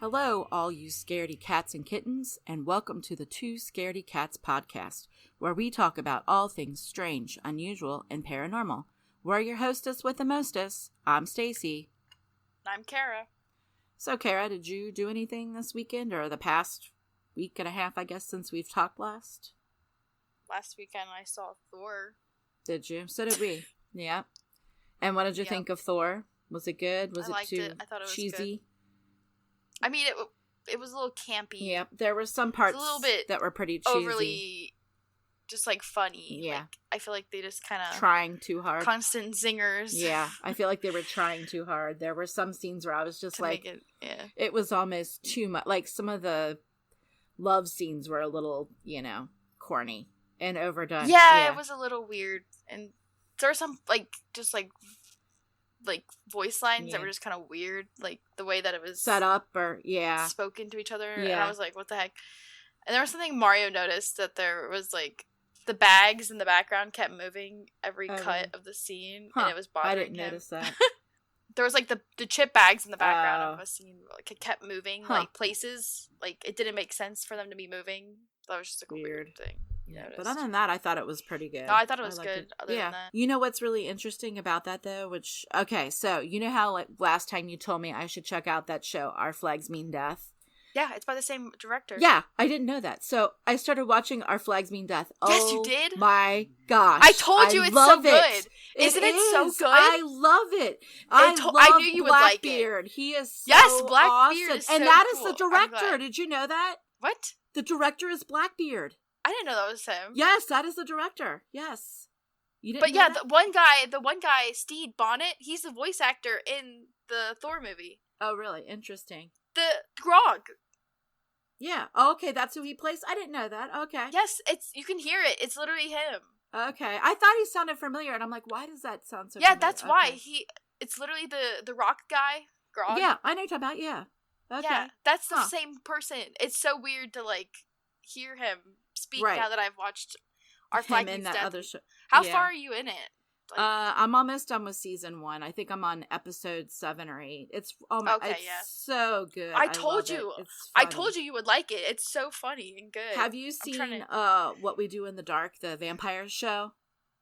Hello, all you scaredy cats and kittens, and welcome to the Two Scaredy Cats podcast, where we talk about all things strange, unusual, and paranormal. We're your hostess with the mostess. I'm Stacy. I'm Kara. So, Kara, did you do anything this weekend, or the past week and a half, I guess, since we've talked last? Last weekend I saw Thor. Did you? So did we. Yeah. And what did you think of Thor? Was it good? Was it too I thought it was cheesy? Good. I mean, it was a little campy. Yeah, there were some parts a little bit that were pretty cheesy. Overly, just like funny. Yeah. Like, I feel like they just kind of... Trying too hard. Constant zingers. Yeah, I feel like they were trying too hard. There were some scenes where I was just like... It was almost too much. Like, some of the love scenes were a little, corny and overdone. Yeah, it was a little weird. And there were some, voice lines that were just kind of weird, like the way that it was set up or spoken to each other, and I was like, what the heck? And there was something Mario noticed, that there was like the bags in the background kept moving every cut of the scene, and it was bothering him. I didn't notice that. There was like the chip bags in the background of a scene, like it kept moving like places, like it didn't make sense for them to be moving. That was just a weird thing. Yeah, but other than that, I thought it was pretty good. No, I thought it was good. Other than that, you know what's really interesting about that though? So you know how last time you told me I should check out that show, Our Flags Mean Death? Yeah, it's by the same director. Yeah, I didn't know that. So I started watching Our Flags Mean Death. Yes, you did? My gosh. I told you it's so good. Isn't it so good? I love it. I knew you would like it. He is so Blackbeard awesome. is so and that cool. is the director. Did you know that? What? The director is Blackbeard. I didn't know that was him. Yes, that is the director. Yes. You didn't But know yeah, that? the one guy, Steve Bonnet, he's the voice actor in the Thor movie. Oh, really? Interesting. The Grog. Yeah. Oh, okay, that's who he plays. I didn't know that. Okay. Yes, you can hear it. It's literally him. Okay. I thought he sounded familiar, and I'm like, why does that sound so familiar? familiar? That's why. It's literally the rock guy, Grog. Yeah, I know you're talking about, yeah. Okay. Yeah, that's the same person. It's so weird to, hear him speak now that I've watched Our Flag Means Death. Other show. How far are you in it? I'm almost done with season 1. I think I'm on episode 7 or 8. It's so good. I told you you would like it. It's so funny and good. Have you seen What We Do in the Dark, the vampires show?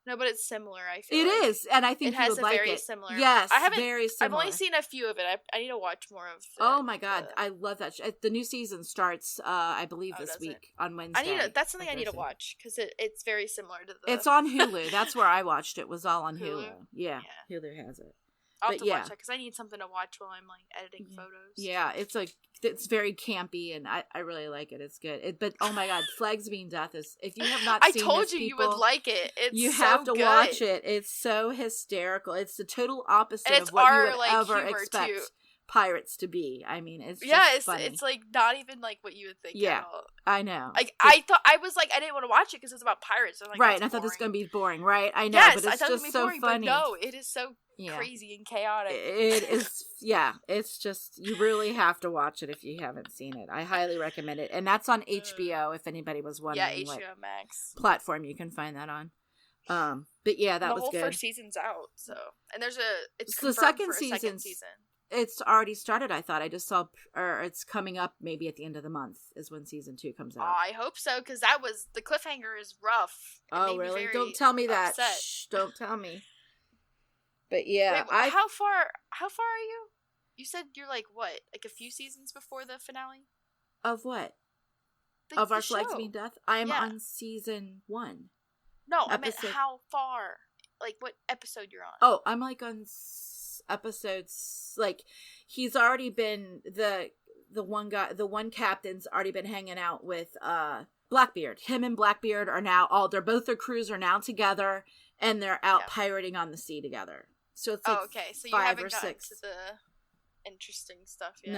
No, but it's similar. I feel it is, and I think you would like it. It has a very similar. Yes, very similar. I've only seen a few of it. I need to watch more of. Oh my god, I love that. The new season starts, I believe, this week on Wednesday. That's something I need to watch because it's very similar to the. It's on Hulu. That's where I watched it. Was all on Hulu. Yeah, Hulu has it. I'll have to watch it because I need something to watch while I'm editing photos. Yeah, it's very campy and I really like it. It's good. But oh my god, Flags Mean Death is, if you have not seen this, I told you you would like it. You have to watch it. It's so hysterical. It's the total opposite of what you would ever expect pirates to be. I mean, it's just funny. It's not even what you would think at all. I know. I thought I didn't want to watch it because it's about pirates. I'm right, and I thought this was going to be boring. Right, I know, yes, but it's just so boring, funny. But no, it is so crazy and chaotic. It is, it's just, you really have to watch it if you haven't seen it. I highly recommend it. And that's on HBO, if anybody was wondering HBO Max platform you can find that on. But yeah, that was good. The whole first season's out, so. And there's it's the second season. It's already started, I thought. I just saw, or it's coming up maybe at the end of the month is when season 2 comes out. Oh, I hope so, because the cliffhanger is rough. Oh, really? Don't tell me that. Shh, don't tell me. But yeah, wait, how far are you? You said you're what? A few seasons before the finale? Of what? Of Our Flags Mean Death? I am on season 1. No, I meant how far? What episode you're on? Oh, I'm on episodes. He's already been the one guy. The one captain's already been hanging out with Blackbeard. Him and Blackbeard are now their crews are now together, and they're out pirating on the sea together. So it's okay. So you haven't gotten to the interesting stuff yet.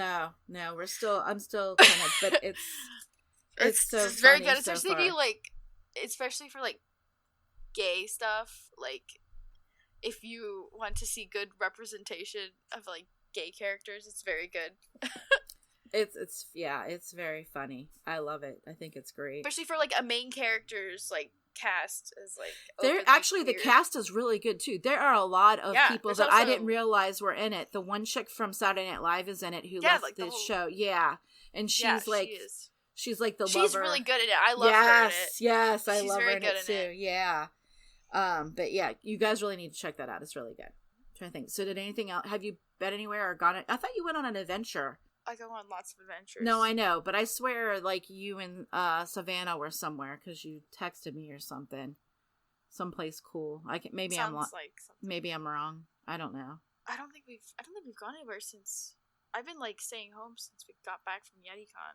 No, I'm still kind of, but it's very good, especially if you especially for gay stuff. If you want to see good representation of gay characters, it's very good. It's very funny. I love it. I think it's great. Especially for like a main character's like cast is like they're actually weird. The cast is really good too. There are a lot of people that I didn't realize were in it. The one chick from Saturday Night Live is in it who left like this show. Yeah. And she's she's like the lover. She's really good at it. I love her in it. Yes, I love her in it too. Yeah. But yeah, you guys really need to check that out. It's really good. I'm trying to think. So did anything else? Have you been anywhere or gone? I thought you went on an adventure. I go on lots of adventures. No, I know, but I swear, like, you and Savannah were somewhere because you texted me or something, someplace cool. Maybe I'm wrong. I don't know. I don't think we've gone anywhere since. I've been like staying home since we got back from YetiCon.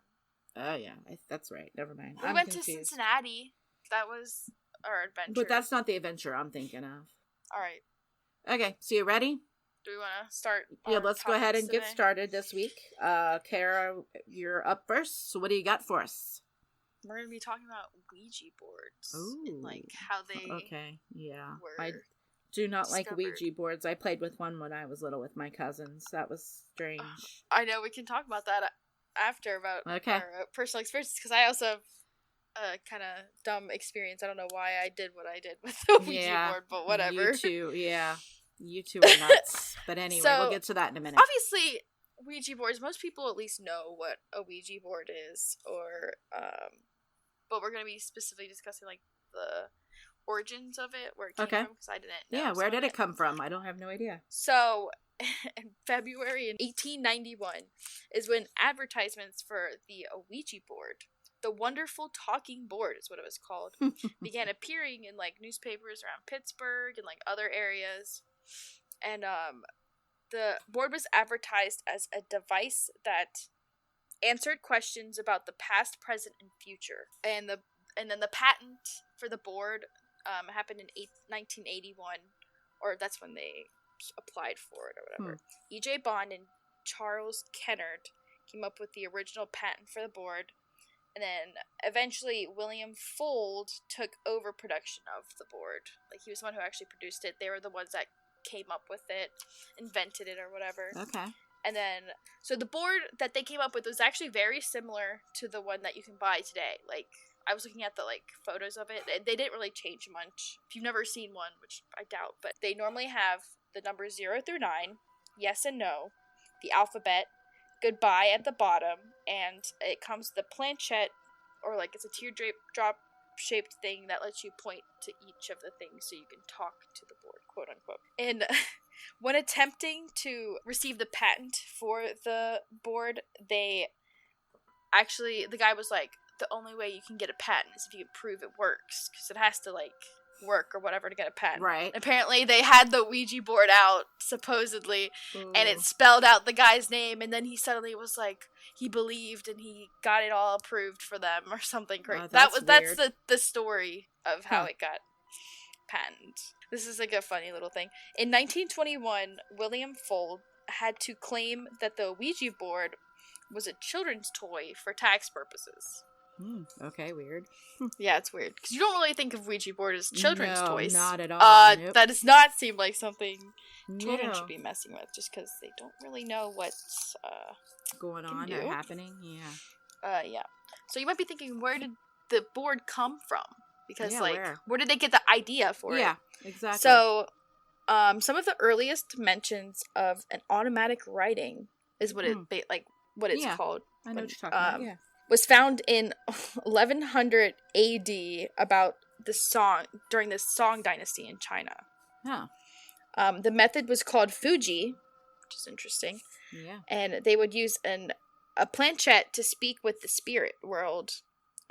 Oh yeah, that's right. Never mind. We went to Cincinnati. That was our adventure. But that's not the adventure I'm thinking of. All right. Okay, so you ready? Do we want to start? Yeah, let's go ahead and get started this week. Kara, you're up first. So what do you got for us? We're going to be talking about Ouija boards. Ooh. And like how they I do not like Ouija boards. I played with one when I was little with my cousins. That was strange. I know, we can talk about that after, about our personal experiences, because I also have a kind of dumb experience. I don't know why I did what I did with the Ouija board, but whatever. You too, yeah. You two are nuts. But anyway, we'll get to that in a minute. Obviously, Ouija boards, most people at least know what a Ouija board is, or, but we're going to be specifically discussing, like, the origins of it, where it came from, because I didn't know. Yeah, where did it come from? I don't have no idea. So, in February in 1891 is when advertisements for the Ouija board, the wonderful talking board is what it was called, began appearing in, like, newspapers around Pittsburgh and, like, other areas. And the board was advertised as a device that answered questions about the past, present, and future. And then the patent for the board happened in 1981, or that's when they applied for it or whatever. E.J. Bond and Charles Kennard came up with the original patent for the board. And then eventually William Fuld took over production of the board. Like, he was the one who actually produced it. They were the ones that came up with it, invented it or whatever. Okay. And then, so the board that they came up with was actually very similar to the one that you can buy today. Like, I was looking at the, like, photos of it. They didn't really change much. If you've never seen one, which I doubt, but they normally have the numbers 0 through 9, yes and no, the alphabet, goodbye at the bottom, and it comes with a planchette, or like it's a teardrop shaped thing that lets you point to each of the things so you can talk to the board, quote unquote. And when attempting to receive the patent for the board, the guy was like, the only way you can get a patent is if you can prove it works, because it has to, like, work or whatever to get a patent. Right. Apparently they had the Ouija board out, supposedly, and it spelled out the guy's name, and then he suddenly was like, he believed and he got it all approved for them or something crazy. Oh, that's the story of how it got patented. This is like a funny little thing. In 1921, William Fuld had to claim that the Ouija board was a children's toy for tax purposes. Okay, weird. Yeah, it's weird. Because you don't really think of Ouija board as children's toys. Not at all. Nope. That does not seem like something children should be messing with, just because they don't really know what's going on or happening. Yeah. Yeah. So you might be thinking, where did the board come from? Because, where did they get the idea for it? Yeah, exactly. So, some of the earliest mentions of an automatic writing is what it's called. I know what you're talking about. Yeah. Was found in 1100 AD during the Song dynasty in China. Huh. The method was called Fuji, which is interesting. Yeah. And they would use a planchette to speak with the spirit world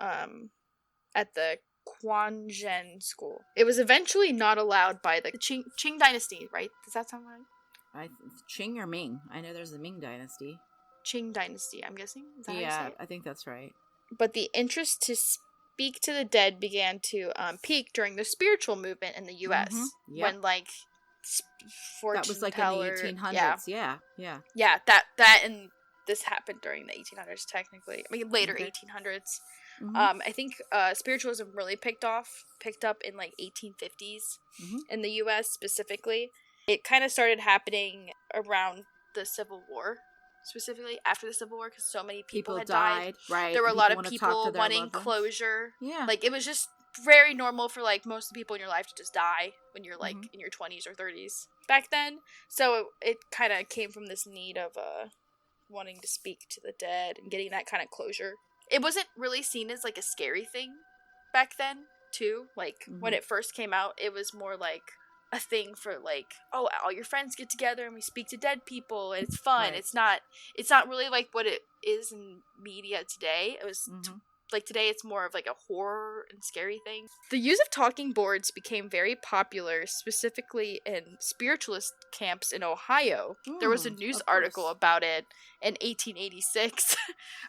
at the Quanzhen school. It was eventually not allowed by the Qing dynasty, right? Does that sound right? Qing or Ming? I know there's the Ming dynasty. Qing dynasty, I'm guessing. Is that how you say it? I think that's right. But the interest to speak to the dead began to peak during the spiritual movement in the U.S. Mm-hmm. Yep. When, like, fortune that was like teller, in the 1800s. Yeah. Yeah, that and this happened during the 1800s, technically. I mean, later 1800s. Mm-hmm. I think spiritualism really picked up in, like, 1850s in the U.S. specifically. It kind of started happening around the Civil War. specifically after the Civil War because so many people had died. Right. There were a lot of people wanting closure. Yeah. Like, it was just very normal for, like, most of the people in your life to just die when you're, like, in your 20s or 30s back then. So it kind of came from this need of wanting to speak to the dead and getting that kind of closure. It wasn't really seen as, like, a scary thing back then, too. Like, when it first came out, it was more like a thing for, like, oh, all your friends get together and we speak to dead people and it's fun. Right. It's not really like what it is in media today. It was like today it's more of like a horror and scary thing. The use of talking boards became very popular, specifically in spiritualist camps in Ohio. There was a news article about it in 1886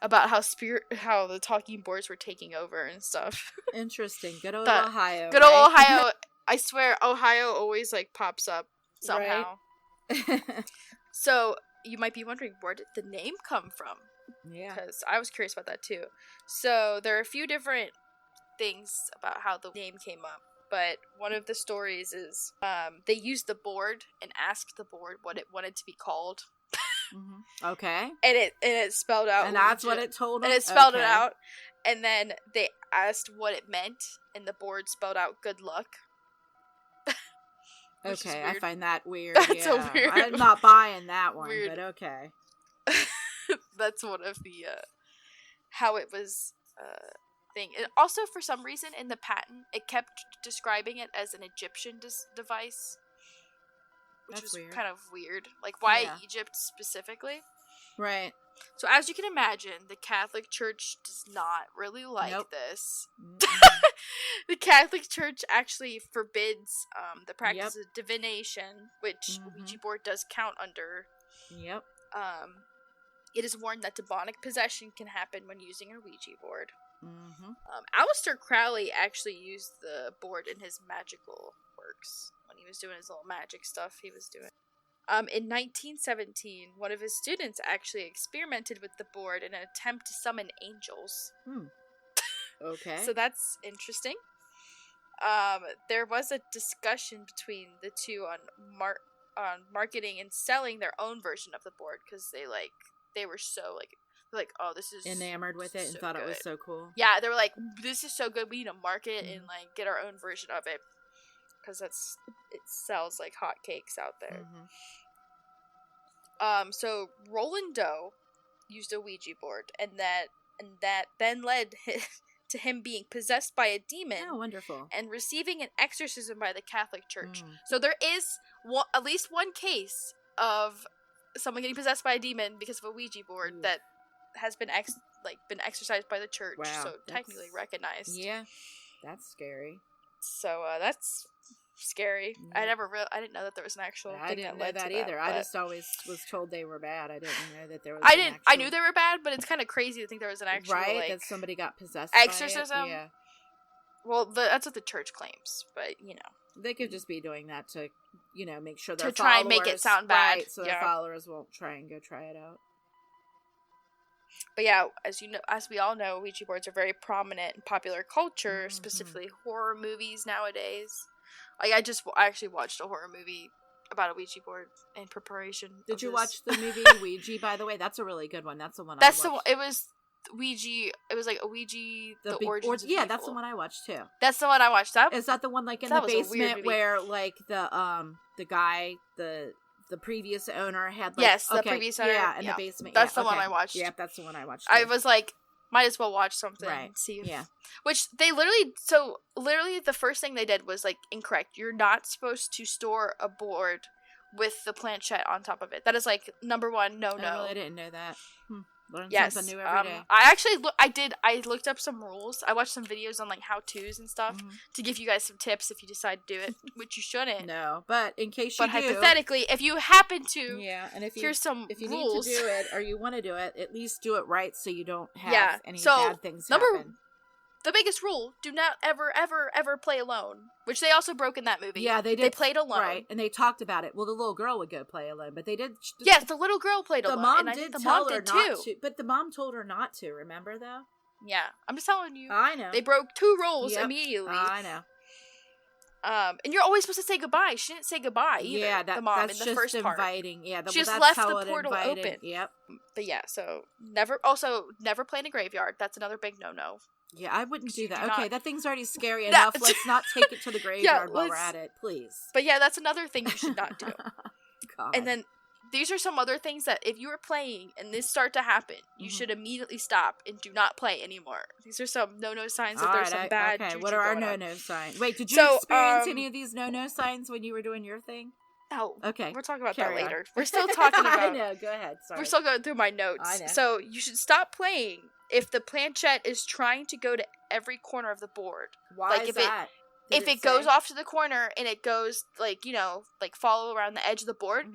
about how the talking boards were taking over and stuff. Interesting. Good old Ohio. Good old Ohio. I swear, Ohio always, like, pops up somehow. Right. So, you might be wondering, where did the name come from? Yeah. Because I was curious about that, too. So, there are a few different things about how the name came up. But one of the stories is, they used the board and asked the board what it wanted to be called. Okay. And it spelled out. And that's what it told them? And it spelled it out. And then they asked what it meant, and the board spelled out good luck. Okay, I find that weird. That's a weird I'm not buying that one, but okay. That's one of the, how it was, thing. And also, for some reason, in the patent, it kept describing it as an Egyptian device. Which was weird. Kind of weird. Like, why Egypt specifically? Right. So, as you can imagine, the Catholic Church does not really like this. The Catholic Church actually forbids the practice of divination, which Ouija board does count under. Yep. It is warned that demonic possession can happen when using a Ouija board. Aleister Crowley actually used the board in his magical works when he was doing his little magic stuff he was doing. In 1917, one of his students actually experimented with the board in an attempt to summon angels. Okay. So that's interesting. There was a discussion between the two on marketing and selling their own version of the board because they were so like, oh, this is enamored with it and thought it was so cool. Yeah, they were like, this is so good. We need to market it and like get our own version of it because it sells like hotcakes out there. So Roland Doe used a Ouija board, and that then led to him being possessed by a demon. Oh, wonderful! And receiving an exorcism by the Catholic Church. So there is at least one case of someone getting possessed by a demon because of a Ouija board that has been been exorcised by the church. Wow, so technically recognized. Yeah, that's scary. So that's scary. I didn't know that there was an actual thing I didn't know that either. I just always was told they were bad. I didn't know that there was I knew they were bad, but it's kind of crazy to think there was an actual that somebody got possessed exorcism. By it. Yeah. Well, that's what the church claims, but they could just be doing that to make sure to try and make it sound bad, right, so their followers won't try and go try it out. But yeah, as we all know, Ouija boards are very prominent in popular culture, specifically horror movies nowadays. Like, I actually watched a horror movie about a Ouija board in preparation. Did you watch the movie Ouija, by the way? That's a really good one. That's the one I watched. It was Ouija. It was like a Ouija, the origins of yeah, evil. that's the one I watched too. That's the one I watched. Is that the one like in the basement where like the guy, the previous owner had like the previous owner in the basement. That's the one I watched. Yeah, that's the one I watched. I was like, might as well watch something and see if, which they literally the first thing they did was like incorrect. You're not supposed to store a board with the planchette on top of it. That is like number one no. I really didn't know that. Learn something new every day. I looked up some rules. I watched some videos on like how-tos and stuff to give you guys some tips if you decide to do it, which you shouldn't. No, but in case you do. But hypothetically, if you happen to, and if here's some if you rules. need to do it or you want to do it, at least do it right so you don't have any bad things happen. The biggest rule, do not ever, ever, ever play alone. Which they also broke in that movie. Yeah, they did. They played alone. Right, and they talked about it. Well, the little girl would go play alone, but they did... Yes, the little girl played alone. The mom and did the tell mom her did not too. to. But the mom told her not to, remember, though? Yeah, I'm just telling you. I know. They broke two rules immediately. I And you're always supposed to say goodbye. She didn't say goodbye either. Yeah, the mom that's in the just first inviting. part. Yeah, she just that's left how the portal invited. open. Yep. But yeah, so never play in a graveyard. That's another big no-no. Yeah, I wouldn't do that. Do okay, not- that thing's already scary enough. Let's not take it to the graveyard while we're let's- at it, please. But yeah, that's another thing you should not do. God. And then these are some other things that if you were playing and this start to happen, you should immediately stop and do not play anymore. These are some no-no signs that there's some bad okay, juju what are our going on. no-no signs? Wait, did you experience any of these no-no signs when you were doing your thing? No. Okay. We're talking about Carry that on. later. We're still talking about... I know, go ahead. Sorry. We're still going through my notes. I know. So you should stop playing if the planchette is trying to go to every corner of the board. Why like is that? If it goes off to the corner and it goes, like, follow around the edge of the board,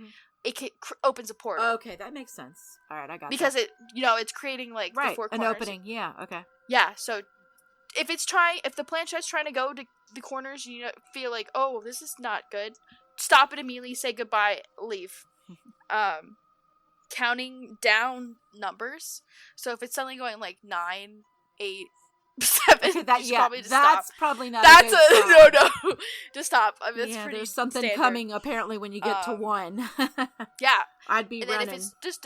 it opens a portal. Okay, that makes sense. All right, I got because that. it's creating, like, the four corners. An opening, yeah, okay. Yeah, so if the planchette's trying to go to the corners, you feel like, oh, this is not good, stop it immediately, say goodbye, leave. Counting down numbers. So if it's suddenly going, like, 9, 8, 7, that's probably not that's a good no. Just stop. I mean, that's pretty there's something standard. coming apparently when you get to 1. Yeah. I'd be and running. then if it just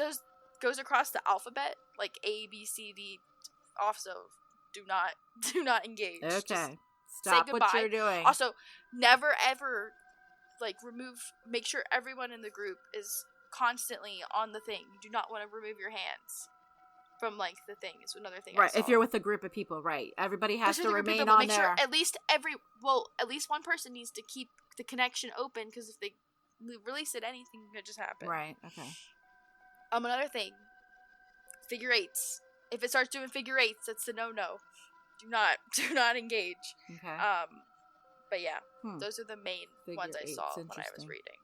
goes across the alphabet, like A, B, C, D, also do not engage. Okay. Just Stop say what goodbye. you're doing. Also, never ever, like, make sure everyone in the group is constantly on the thing. You do not want to remove your hands from, like, the thing. Is another thing. Right, if you're with a group of people, right. Everybody has to remain on there. Sure at least one person needs to keep the connection open, because if they release it, anything could just happen. Right, okay. Another thing. Figure eights. If it starts doing figure eights, that's a no-no. Do not engage. Okay. But yeah, those are the main ones I saw when I was reading.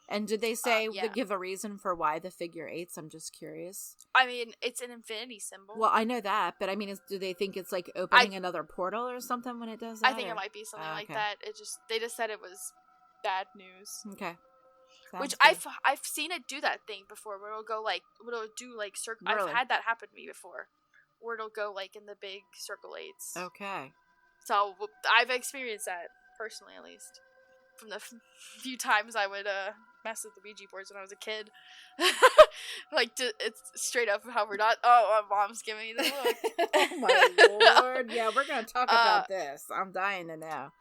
And did they say give a reason for why the figure eights? I'm just curious. I mean, it's an infinity symbol. Well, I know that, but I mean, do they think it's like opening another portal or something when it does that? I think it might be something like that. They just said it was bad news. Okay. Which I've seen it do that thing before, where it'll do like circle. Really? I've had that happen to me before, where it'll go like in the big circle eights. Okay. So I've experienced that personally, at least, from the few times I would mess with the Ouija boards when I was a kid. Like, it's straight up how we're not. Oh, my mom's giving me the look. Oh my lord! Yeah, we're gonna talk about this. I'm dying to know.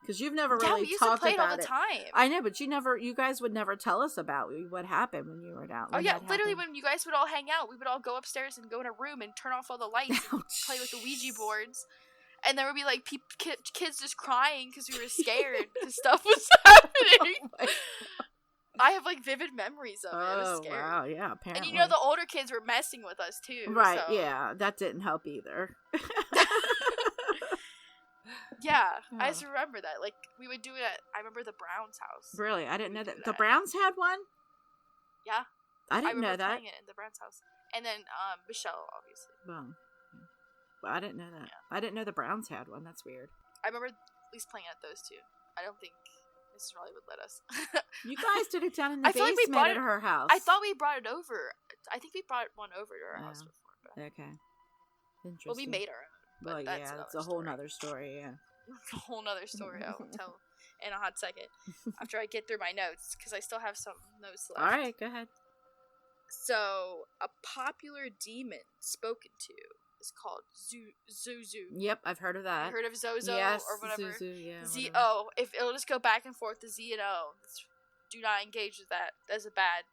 Because you've never really we used talked to play about it all the time. I know, but you guys would never tell us about what happened when you were down. Oh yeah, literally when you guys would all hang out, we would all go upstairs and go in a room and turn off all the lights and play with the Ouija boards. And there would be like kids just crying because we were scared because stuff was happening. Oh I have like vivid memories of it. It was scary. Wow, yeah, apparently. And the older kids were messing with us too. Right, so. yeah, that didn't help either. Yeah, I just remember that. Like, we would do it I remember the Browns' house. Really? I didn't know that. The Browns had one? Yeah. I didn't know that. Playing it in the Browns' house. And then, Michelle, obviously. Well, I didn't know that. Yeah. I didn't know the Browns had one. That's weird. I remember at least playing at those two. I don't think Mrs. Raleigh would let us. You guys did it down in the basement at her house. I thought we brought it over. I think we brought one over to our house before. But... Okay. Interesting. Well, we made our own. Well, yeah, that's a whole nother story, yeah. A whole nother story I will tell in a hot second after I get through my notes, because I still have some notes left. Alright, go ahead. So, a popular demon spoken to is called Zuzu. Yep, I've heard of that. You heard of Zozo or whatever? Zuzu, yeah. Z-O. If it'll just go back and forth, the Z and O. Do not engage with that. That's a bad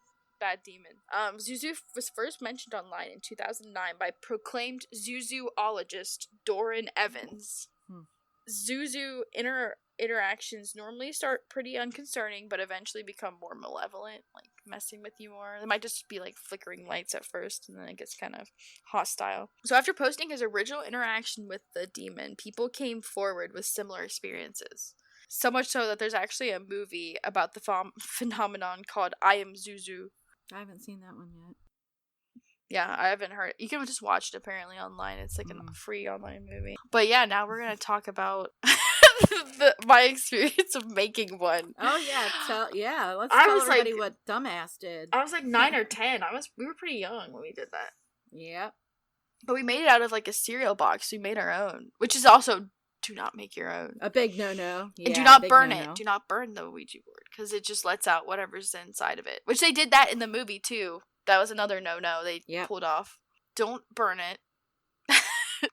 demon. Zuzu was first mentioned online in 2009 by proclaimed Zuzuologist Doran Evans. Zuzu interactions normally start pretty unconcerning, but eventually become more malevolent, like messing with you more. They might just be like flickering lights at first, and then it gets kind of hostile. So after posting his original interaction with the demon, people came forward with similar experiences. So much so that there's actually a movie about the phenomenon called I Am Zuzu. I haven't seen that one yet. Yeah, I haven't heard. You can just watch it apparently online. It's like a free online movie. But yeah, now we're gonna talk about my experience of making one. Oh yeah, let's tell everybody what Dumbass did. I was like 9 or 10. We were pretty young when we did that. Yep. But we made it out of like a cereal box. We made our own, which is also do not make your own. A big no-no. And do Yeah, not big burn no-no. it. Do not burn the Ouija board, because it just lets out whatever's inside of it. Which they did that in the movie, too. That was another no-no they pulled off. Don't burn it.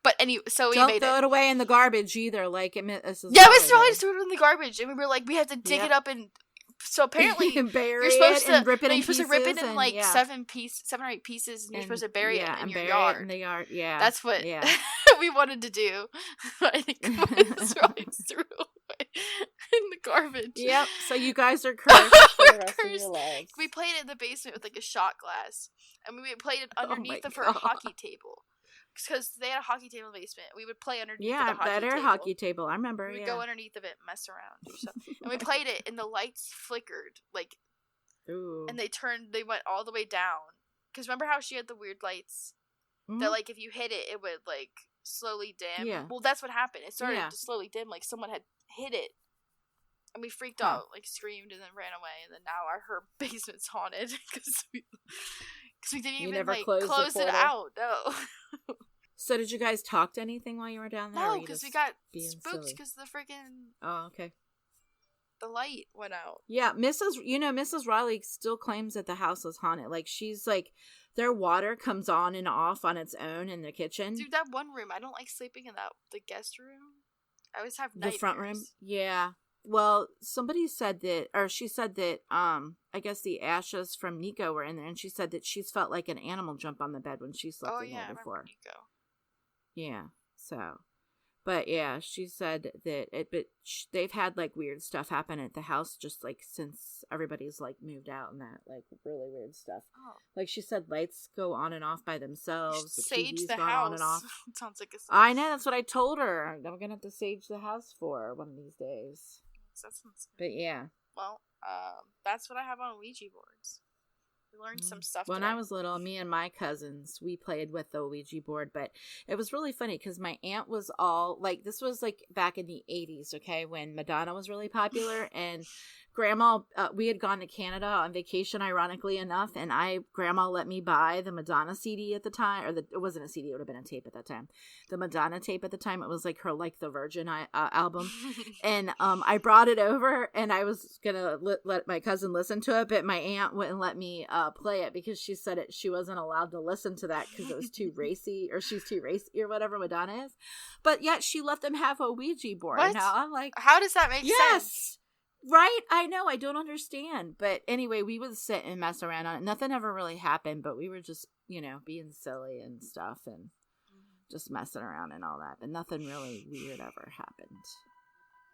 But anyway, so we made it. Don't throw it away in the garbage either. Like, Yeah, we threw it in the garbage. And we were like, we have to dig it up and... So apparently, you're supposed to rip it in pieces. You're supposed to rip it in like 7 or 8 pieces, and you're supposed to bury it in your yard. In the yard. Yeah, that's what we wanted to do. I think it's right threw away in the garbage. Yep. So you guys are cursed for the rest of your lives. We played it in the basement with like a shot glass, and we played it underneath of her hockey table. Because they had a hockey table in the basement. We would play underneath of the hockey table. I remember, We'd go underneath of it and mess around. And we played it, and the lights flickered. Like, ooh. And they went all the way down. Because remember how she had the weird lights? Mm-hmm. That, like, if you hit it, it would, like, slowly dim? Yeah. Well, that's what happened. It started to slowly dim, like someone had hit it. And we freaked out, like, screamed, and then ran away. And then now her basement's haunted. Because we didn't even, like, close it out. No. So did you guys talk to anything while you were down there? No, because we got spooked because the freaking... Oh, okay. The light went out. Yeah, Mrs. Riley still claims that the house is haunted. Like, she's like, their water comes on and off on its own in the kitchen. Dude, that one room, I don't like sleeping in the guest room. I always have nightmares. The front room? Yeah. Well, somebody said that, or she said that, I guess the ashes from Nico were in there, and she said that she's felt like an animal jump on the bed when she slept in there before. Nico. Yeah, so, but yeah, she said that they've had, like, weird stuff happen at the house just, like, since everybody's, like, moved out and that, like, really weird stuff. Oh. Like, she said lights go on and off by themselves. Sage the house. On and off. Sounds like a sage. I know, that's what I told her. I'm gonna have to sage the house for her one of these days. But yeah. Well, that's what I have on Ouija boards. We learned some stuff. When I was little, me and my cousins, we played with the Ouija board, but it was really funny because my aunt was all like, this was like back in the 80s, okay, when Madonna was really popular, and Grandma, we had gone to Canada on vacation, ironically enough, and Grandma let me buy the Madonna CD at the time, or it wasn't a CD, it would have been a tape at that time. The Madonna tape at the time, it was like her, like, the Virgin album, and I brought it over, and I was gonna let my cousin listen to it, but my aunt wouldn't let me play it because she said she wasn't allowed to listen to that because it was too racy, or she's too racy, or whatever Madonna is, but yet she let them have a Ouija board. What? Now I'm like, how does that make sense? Right? I know. I don't understand. But anyway, we would sit and mess around on it. Nothing ever really happened, but we were just, being silly and stuff and just messing around and all that. But nothing really weird ever happened.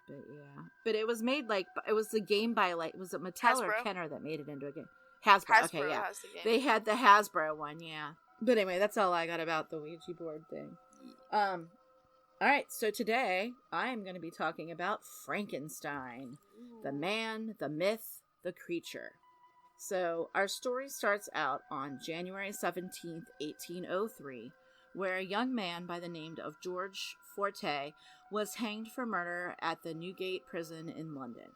But yeah. But it was made it was the game by was it Mattel Hasbro? Or Kenner that made it into a game? Hasbro. Okay, yeah. Has the game. They had the Hasbro one, yeah. But anyway, that's all I got about the Ouija board thing. All right, so today I'm going to be talking about Frankenstein, the man, the myth, the creature. So our story starts out on January 17th, 1803, where a young man by the name of George Forte was hanged for murder at the Newgate prison in London.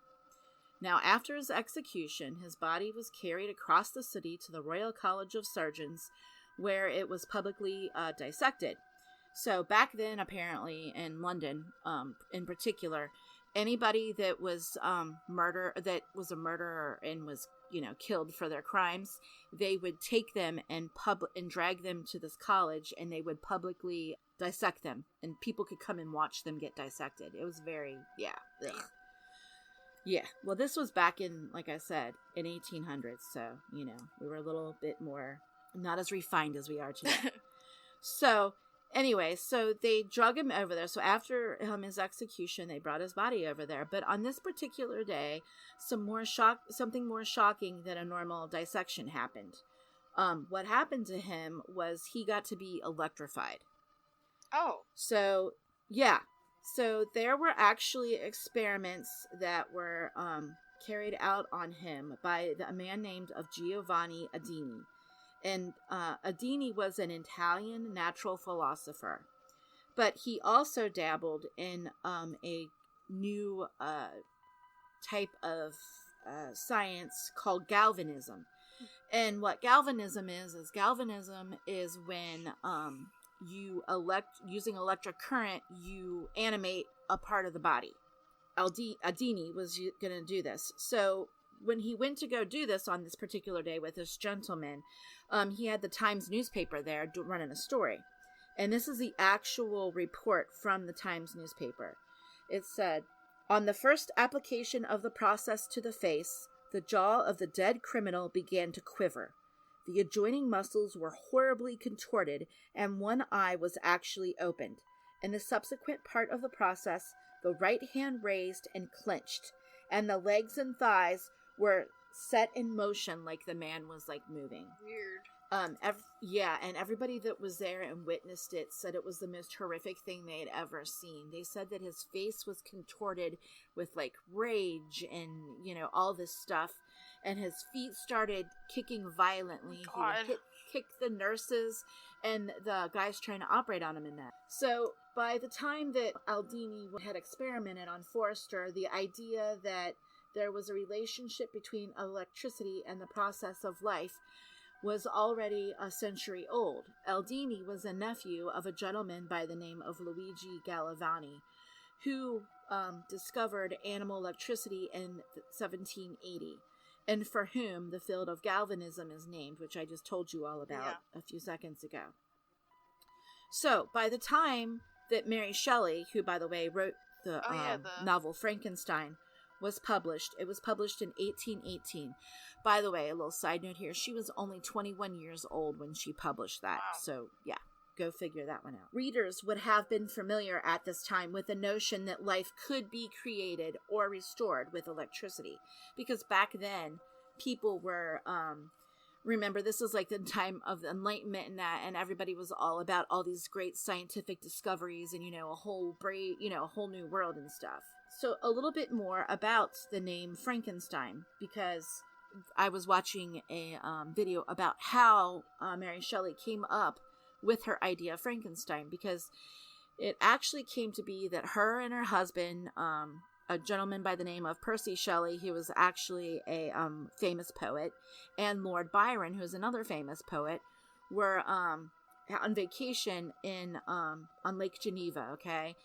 Now, after his execution, his body was carried across the city to the Royal College of Surgeons, where it was publicly dissected. So back then, apparently, in London, in particular, anybody that was a murderer and was, killed for their crimes, they would take them and drag them to this college, and they would publicly dissect them, and people could come and watch them get dissected. It was very, ugh. Yeah. Well, this was back in, like I said, in 1800s, so, we were a little bit more, not as refined as we are today. So... Anyway, so they drug him over there. So after his execution, they brought his body over there. But on this particular day, something more shocking than a normal dissection happened. What happened to him was he got to be electrified. Oh. So, yeah. So there were actually experiments that were carried out on him by a man named Giovanni Adini. And Adini was an Italian natural philosopher, but he also dabbled in a new type of science called galvanism. And what galvanism is when using electric current, you animate a part of the body. Aldini was going to do this. So when he went to go do this on this particular day with this gentleman, he had the Times newspaper there running a story. And this is the actual report from the Times newspaper. It said, on the first application of the process to the face, the jaw of the dead criminal began to quiver. The adjoining muscles were horribly contorted, and one eye was actually opened. In the subsequent part of the process, the right hand raised and clenched, and the legs and thighs were set in motion like the man was like moving. Weird. And everybody that was there and witnessed it said it was the most horrific thing they had ever seen. They said that his face was contorted with like rage and, all this stuff. And his feet started kicking violently. Oh, he would kick the nurses and the guys trying to operate on him in that. So by the time that Aldini had experimented on Forrester, the idea that there was a relationship between electricity and the process of life was already a century old. Aldini was a nephew of a gentleman by the name of Luigi Galvani, who discovered animal electricity in 1780, and for whom the field of galvanism is named, which I just told you all about a few seconds ago. So, by the time that Mary Shelley, who, by the way, wrote the novel Frankenstein, was published, it was published in 1818. By the way, a little side note here, she was only 21 years old when she published that. Wow. So, yeah, go figure that one out. Readers would have been familiar at this time with the notion that life could be created or restored with electricity. Because back then, people were, remember, this was like the time of the Enlightenment and that, and everybody was all about all these great scientific discoveries and, a whole new world and stuff. So a little bit more about the name Frankenstein, because I was watching a video about how Mary Shelley came up with her idea of Frankenstein, because it actually came to be that her and her husband, a gentleman by the name of Percy Shelley, who was actually a famous poet, and Lord Byron, who's another famous poet, were on vacation on Lake Geneva, okay?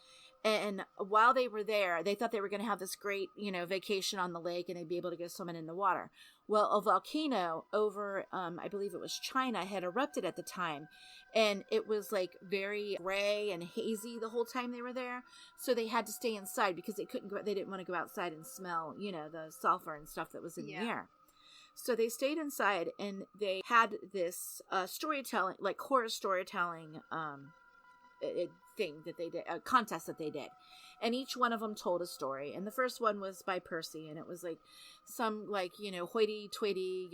And while they were there, they thought they were going to have this great, vacation on the lake and they'd be able to go swimming in the water. Well, a volcano over, I believe it was China, had erupted at the time. And it was like very gray and hazy the whole time they were there. So they had to stay inside because they didn't want to go outside and smell, the sulfur and stuff that was in the air. So they stayed inside and they had this storytelling, like horror storytelling, thing that they did, a contest that they did, and each one of them told a story. And the first one was by Percy, and it was like some hoity-toity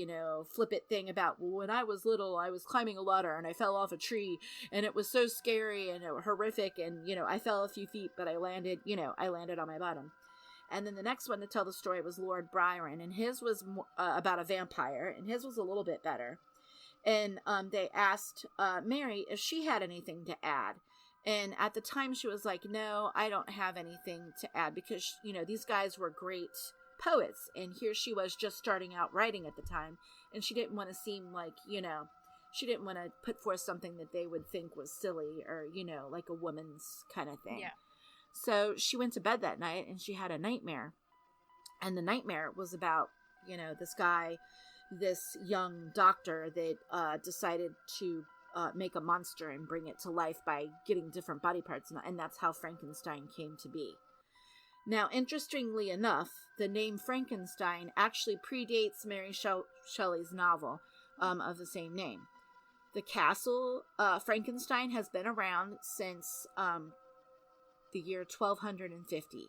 flip it thing about, well, when I was little I was climbing a ladder and I fell off a tree and it was so scary and horrific, and I fell a few feet but I landed on my bottom. And then the next one to tell the story was Lord Byron, and his was about a vampire, and his was a little bit better. And they asked Mary if she had anything to add. And at the time she was like, no, I don't have anything to add, because, these guys were great poets. And here she was just starting out writing at the time. And she didn't want to seem like, she didn't want to put forth something that they would think was silly or, like a woman's kind of thing. Yeah. So she went to bed that night and she had a nightmare. And the nightmare was about, this young doctor that decided to make a monster and bring it to life by getting different body parts, and that's how Frankenstein came to be. Now, interestingly enough, the name Frankenstein actually predates Mary Shelley's novel of the same name. The castle Frankenstein has been around since the year 1250.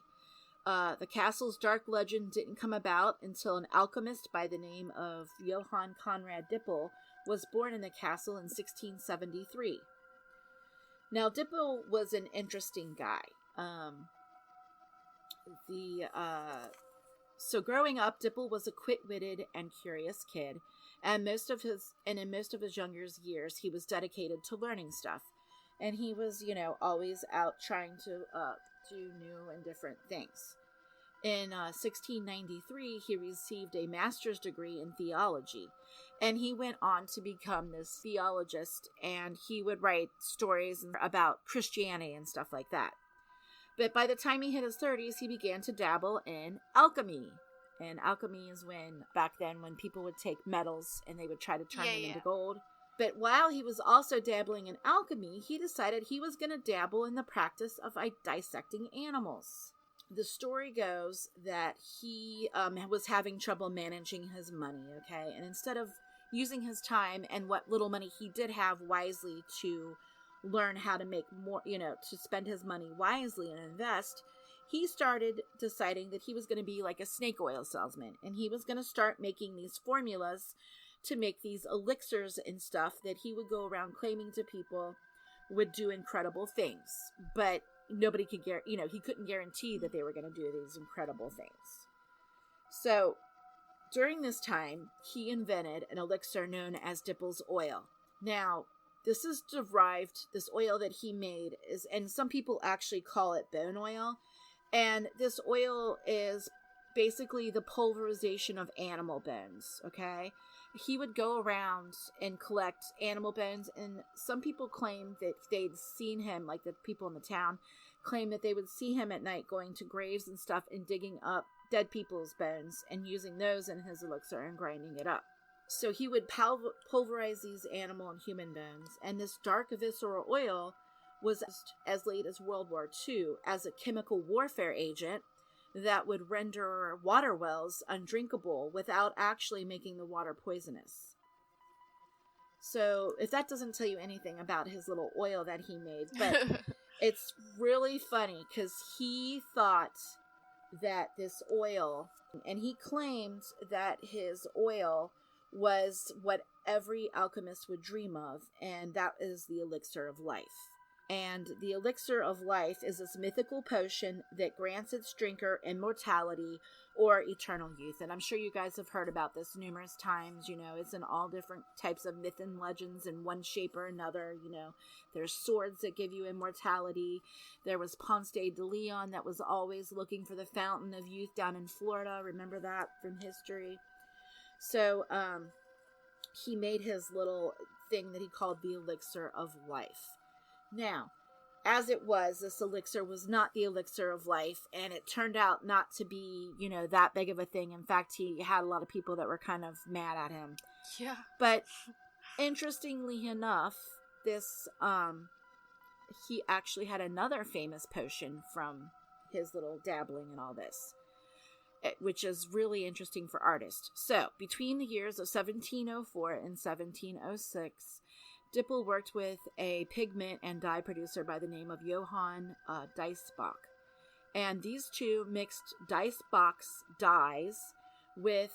The castle's dark legend didn't come about until an alchemist by the name of Johann Conrad Dippel was born in the castle in 1673. Now, Dippel was an interesting guy. So growing up, Dippel was a quick-witted and curious kid, and in most of his younger years, he was dedicated to learning stuff. And he was, always out trying to do new and different things. In 1693, he received a master's degree in theology, and he went on to become this theologist, and he would write stories about Christianity and stuff like that. But by the time he hit his 30s, he began to dabble in alchemy. And alchemy is back then, when people would take metals and they would try to turn them into gold. But while he was also dabbling in alchemy, he decided he was going to dabble in the practice of dissecting animals. The story goes that he was having trouble managing his money, okay? And instead of using his time and what little money he did have wisely to learn how to make more, to spend his money wisely and invest, he started deciding that he was going to be like a snake oil salesman, and he was going to start making these formulas to make these elixirs and stuff that he would go around claiming to people would do incredible things. But nobody could he couldn't guarantee that they were going to do these incredible things. So during this time, he invented an elixir known as Dippel's oil. Now, this oil that he made and some people actually call it bone oil. And this oil is basically the pulverization of animal bones, okay? He would go around and collect animal bones, and some people claim that they'd seen him, like the people in the town, claim that they would see him at night going to graves and stuff and digging up dead people's bones and using those in his elixir and grinding it up. So he would pulverize these animal and human bones, and this dark visceral oil was as late as World War II as a chemical warfare agent that would render water wells undrinkable without actually making the water poisonous. So if that doesn't tell you anything about his little oil that he made, but it's really funny because he thought that this oil, and he claimed that his oil was what every alchemist would dream of, and that is the elixir of life. And the elixir of life is this mythical potion that grants its drinker immortality or eternal youth. And I'm sure you guys have heard about this numerous times. It's in all different types of myth and legends in one shape or another. There's swords that give you immortality. There was Ponce de Leon that was always looking for the fountain of youth down in Florida. Remember that from history? So he made his little thing that he called the elixir of life. Now, as it was, this elixir was not the elixir of life, and it turned out not to be, that big of a thing. In fact, he had a lot of people that were kind of mad at him. Yeah. But interestingly enough, he actually had another famous potion from his little dabbling in all this, which is really interesting for artists. So, between the years of 1704 and 1706, Dippel worked with a pigment and dye producer by the name of Johann Diesbach. And these two mixed Diesbach's dyes with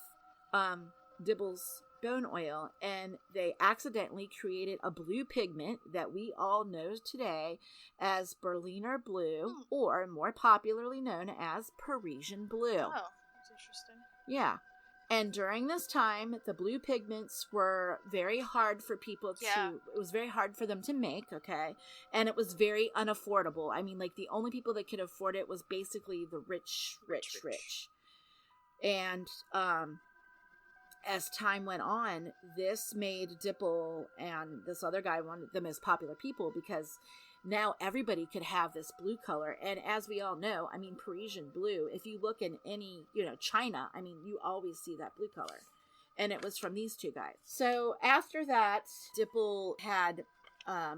Dippel's bone oil, and they accidentally created a blue pigment that we all know today as Berliner blue, or more popularly known as Parisian blue. Oh, that's interesting. Yeah. And during this time, the blue pigments were very hard for people it was very hard for them to make, okay? And it was very unaffordable. I mean, like, the only people that could afford it was basically the rich. And as time went on, this made Dippel and this other guy one of the most popular people because now everybody could have this blue color. And as we all know, I mean, Parisian blue, if you look in any, China, I mean, you always see that blue color. And it was from these two guys. So after that, Dippel had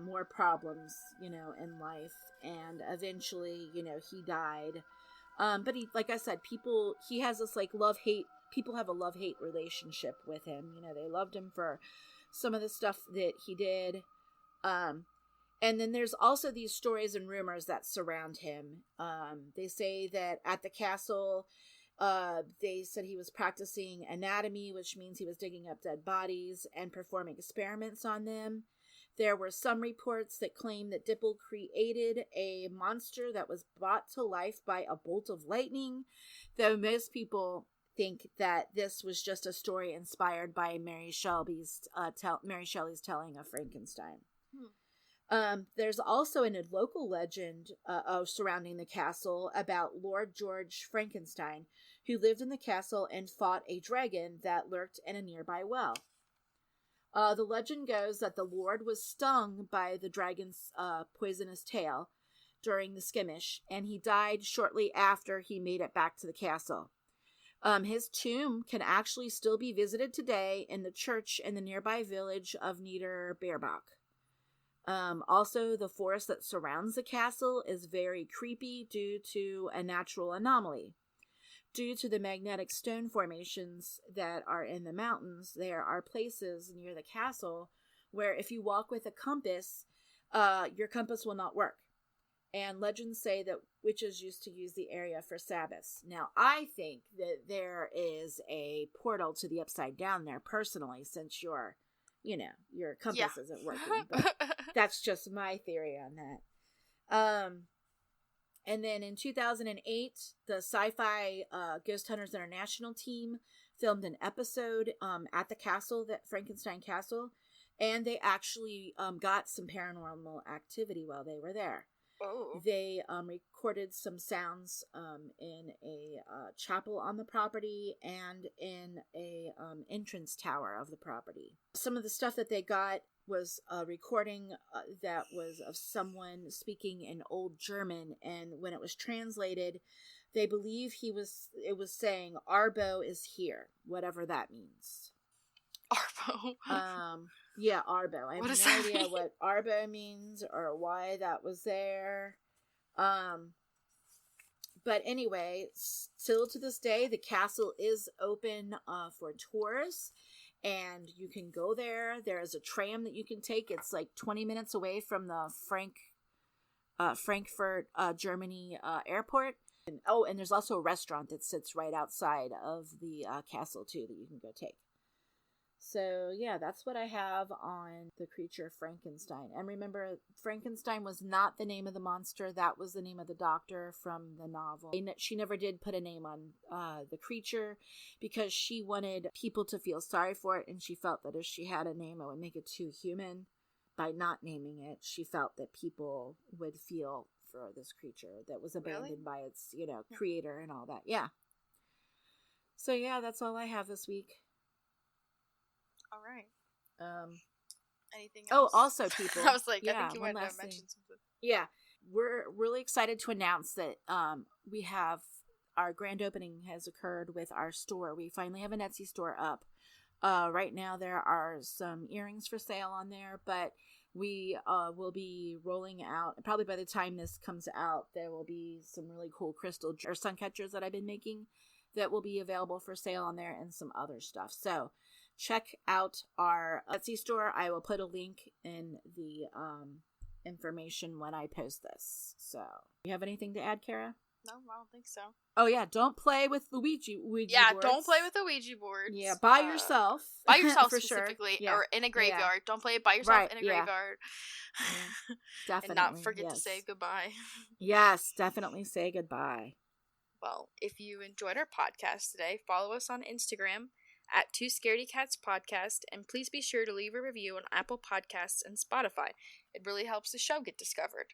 more problems, in life. And eventually, he died. But he, like I said, he has this like love-hate, people have a love-hate relationship with him. They loved him for some of the stuff that he did. And then there's also these stories and rumors that surround him. They say that at the castle, they said he was practicing anatomy, which means he was digging up dead bodies and performing experiments on them. There were some reports that claim that Dippel created a monster that was brought to life by a bolt of lightning, though most people think that this was just a story inspired by Mary Shelley's telling of Frankenstein. There's also a local legend surrounding the castle about Lord George Frankenstein, who lived in the castle and fought a dragon that lurked in a nearby well. The legend goes that the Lord was stung by the dragon's poisonous tail during the skirmish, and he died shortly after he made it back to the castle. His tomb can actually still be visited today in the church in the nearby village of Niederbeerbach. Also, the forest that surrounds the castle is very creepy due to a natural anomaly. Due to the magnetic stone formations that are in the mountains, there are places near the castle where if you walk with a compass, your compass will not work. And legends say that witches used to use the area for Sabbaths. Now, I think that there is a portal to the upside down there personally, since your compass isn't working. But that's just my theory on that. And then in 2008, the Sci-Fi Ghost Hunters International team filmed an episode at the castle, that Frankenstein Castle, and they actually got some paranormal activity while they were there. Oh. They recorded some sounds in a chapel on the property and in a entrance tower of the property. Some of the stuff that they got was a recording that was of someone speaking in Old German, and when it was translated, they believe it was saying Arbo is here, whatever that means. Arbo. Yeah, Arbo. I have no idea what Arbo means or why that was there. But anyway, still to this day, the castle is open for tours, and you can go there. There is a tram that you can take. It's like 20 minutes away from the Frankfurt, Germany airport. And there's also a restaurant that sits right outside of the castle too that you can go take. So, yeah, that's what I have on the creature Frankenstein. And remember, Frankenstein was not the name of the monster. That was the name of the doctor from the novel. She never did put a name on the creature because she wanted people to feel sorry for it, and she felt that if she had a name, it would make it too human. By not naming it, she felt that people would feel for this creature that was abandoned by its, creator and all that. Yeah. So, yeah, that's all I have this week. All right. Anything else? Oh, also, people. I was like, I think you might have mentioned something. Yeah. We're really excited to announce that we have our grand opening has occurred with our store. We finally have an Etsy store up. Right now there are some earrings for sale on there, but we will be rolling out, probably by the time this comes out, there will be some really cool crystal or sun catchers that I've been making that will be available for sale on there, and some other stuff. So check out our Etsy store. I will put a link in the information when I post this. So, you have anything to add, Kara? No, I don't think so. Oh yeah, don't play with the Ouija boards. Don't play with the Ouija boards. Yeah, by yourself. By yourself for specifically, sure. or in a graveyard. Yeah. Don't play it by yourself in a graveyard. Yeah. Definitely. And not forget to say goodbye. Yes, definitely say goodbye. Well, if you enjoyed our podcast today, follow us on Instagram at 2 Scaredy Cats Podcast, and please be sure to leave a review on Apple Podcasts and Spotify. It really helps the show get discovered.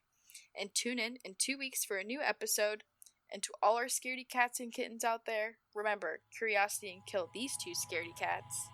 And tune in 2 weeks for a new episode. And to all our scaredy cats and kittens out there, remember, curiosity and kill these 2 scaredy cats.